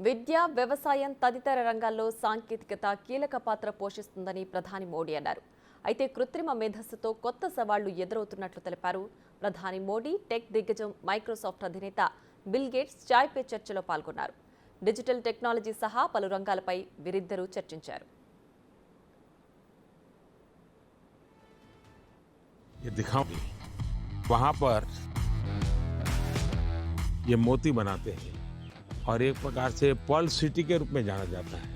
విద్య, వ్యవసాయం తదితర రంగాల్లో సాంకేతికత కీలక పాత్ర పోషిస్తుందని ప్రధాని మోడీ అన్నారు. అయితే కృత్రిమ మేధస్సుతో కొత్త సవాళ్లు ఎదురవుతున్నట్లు తెలిపారు. ప్రధాని మోడీ టెక్ దిగ్గజం మైక్రోసాఫ్ట్ అధినేత బిల్ గేట్స్ చాయ్ పే చర్చలో పాల్గొన్నారు. డిజిటల్ టెక్నాలజీ సహా పలు రంగాలపై వీరిద్దరూ చర్చించారు. वहां पर ये मोती बनाते हैं और एक प्रकार से पर्ल सिटी के रूप में जाना जाता है।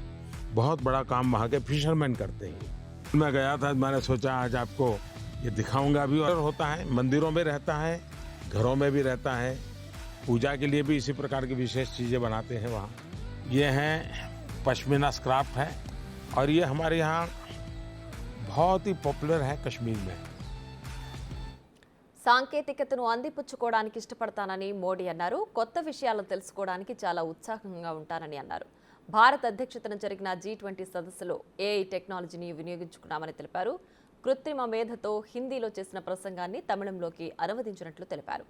बहुत बड़ा काम वहाँ के फिशरमैन करते हैं। मैं गया था, मैंने सोचा आज आपको ये दिखाऊंगा भी। और होता है मंदिरों में रहता है, घरों में भी रहता है, पूजा के लिए भी इसी प्रकार की विशेष चीज़ें बनाते हैं वहाँ। ये हैं पश्मीना स्क्राफ्ट है और ये हमारे यहाँ बहुत ही पॉपुलर है कश्मीर में। సాంకేతికతను అందిపుచ్చుకోవడానికి ఇష్టపడతానని మోడీ అన్నారు. కొత్త విషయాలను తెలుసుకోవడానికి చాలా ఉత్సాహంగా ఉంటానని అన్నారు. భారత్ అధ్యక్షతన జరిగిన G20 సదస్సులో ఏఐ టెక్నాలజీని వినియోగించుకున్నామని తెలిపారు. కృత్రిమ మేధతో హిందీలో చేసిన ప్రసంగాన్ని తమిళంలోకి అనువదించినట్లు తెలిపారు.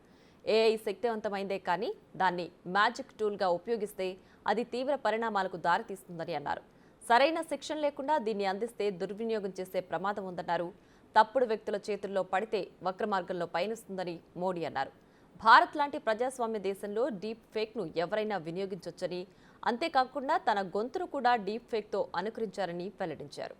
ఏఐ శక్తివంతమైందే కానీ దాన్ని మ్యాజిక్ టూల్గా ఉపయోగిస్తే అది తీవ్ర పరిణామాలకు దారితీస్తుందని అన్నారు. సరైన శిక్షణ లేకుండా దీన్ని అందిస్తే దుర్వినియోగం చేసే ప్రమాదం ఉందన్నారు. తప్పుడు వ్యక్తుల చేతుల్లో పడితే వక్రమార్గంలో పయనిస్తుందని మోడీ అన్నారు. భారత్ లాంటి ప్రజాస్వామ్య దేశంలో డీప్ ఫేక్ను ఎవరైనా వినియోగించొచ్చని, అంతేకాకుండా తన గొంతును కూడా డీప్ ఫేక్తో అనుకరించారని వెల్లడించారు.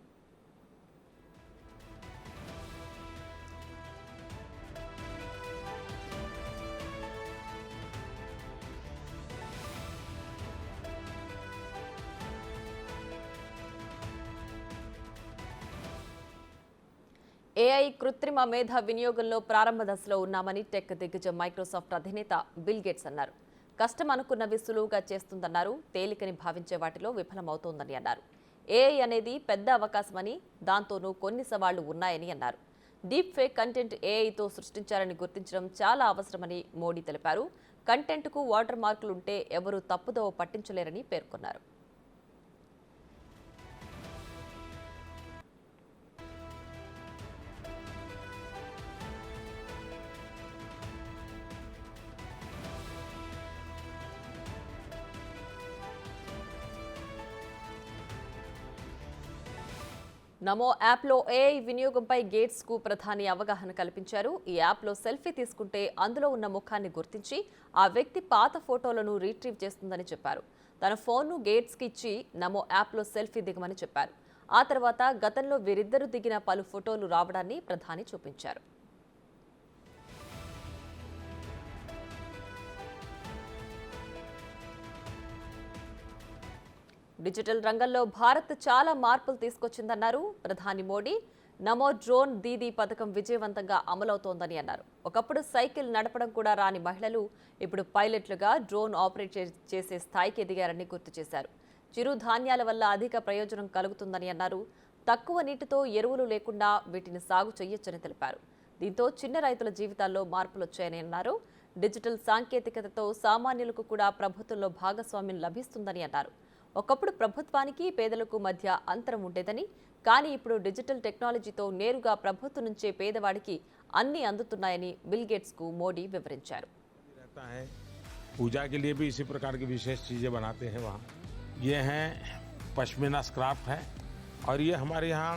ఏఐ కృత్రిమ మేధ వినియోగంలో ప్రారంభ దశలో ఉన్నామని టెక్ దిగ్గజం మైక్రోసాఫ్ట్ అధినేత బిల్ గేట్స్ అన్నారు. కష్టం అనుకున్నవి సులువుగా చేస్తుందన్నారు. తేలికని భావించే వాటిలో విఫలమవుతోందని అన్నారు. ఏఐ అనేది పెద్ద అవకాశమని, దాంతోనూ కొన్ని సవాళ్లు ఉన్నాయని అన్నారు. డీప్ ఫేక్ కంటెంట్ ఏఐతో సృష్టించారని గుర్తించడం చాలా అవసరమని మోడీ తెలిపారు. కంటెంట్కు వాటర్ మార్కులుంటే ఎవరూ తప్పుదోవ పట్టించలేరని పేర్కొన్నారు. నమో యాప్లో ఏఐ వినియోగంపై గేట్స్కు ప్రధాని అవగాహన కల్పించారు. ఈ యాప్లో సెల్ఫీ తీసుకుంటే అందులో ఉన్న ముఖాన్ని గుర్తించి ఆ వ్యక్తి పాత ఫోటోలను రీట్రీవ్ చేస్తుందని చెప్పారు. తన ఫోన్ను గేట్స్కి ఇచ్చి నమో యాప్లో సెల్ఫీ దిగమని చెప్పారు. ఆ తర్వాత గతంలో వీరిద్దరూ దిగిన పలు ఫోటోలు రావడాన్ని ప్రధాని చూపించారు. డిజిటల్ రంగంలో భారత్ చాలా మార్పులు తీసుకొచ్చిందన్నారు ప్రధాని మోడీ. నమో డ్రోన్ దీదీ పథకం విజయవంతంగా అమలవుతోందని అన్నారు. ఒకప్పుడు సైకిల్ నడపడం కూడా రాని మహిళలు ఇప్పుడు పైలట్లుగా డ్రోన్ ఆపరేట్ చేసే స్థాయికి ఎదిగారని గుర్తు చేశారు. చిరుధాన్యాల వల్ల అధిక ప్రయోజనం కలుగుతుందని అన్నారు. తక్కువ నీటితో ఎరువులు లేకుండా వీటిని సాగు చేయొచ్చని తెలిపారు. దీంతో చిన్న రైతుల జీవితాల్లో మార్పులు వచ్చాయని అన్నారు. డిజిటల్ సాంకేతికతతో సామాన్యులకు కూడా ప్రభుత్వంలో భాగస్వామ్యం లభిస్తుందని అన్నారు. ఒకప్పుడు ప్రభుత్వానికి పేదలకు మధ్య అంతరం ఉండేదని, కానీ ఇప్పుడు డిజిటల్ టెక్నాలజీతో నేరుగా ప్రభుత్వం నుంచే పేదవాడికి అన్ని అందుతున్నాయని బిల్ గేట్స్ కు మోడీ వివరించారు. पूजा के लिए भी इसी प्रकार की विशेष चीजें बनाते हैं वहाँ। ये हैं पश्मीना स्क्राफ्ट है और ये हमारे यहाँ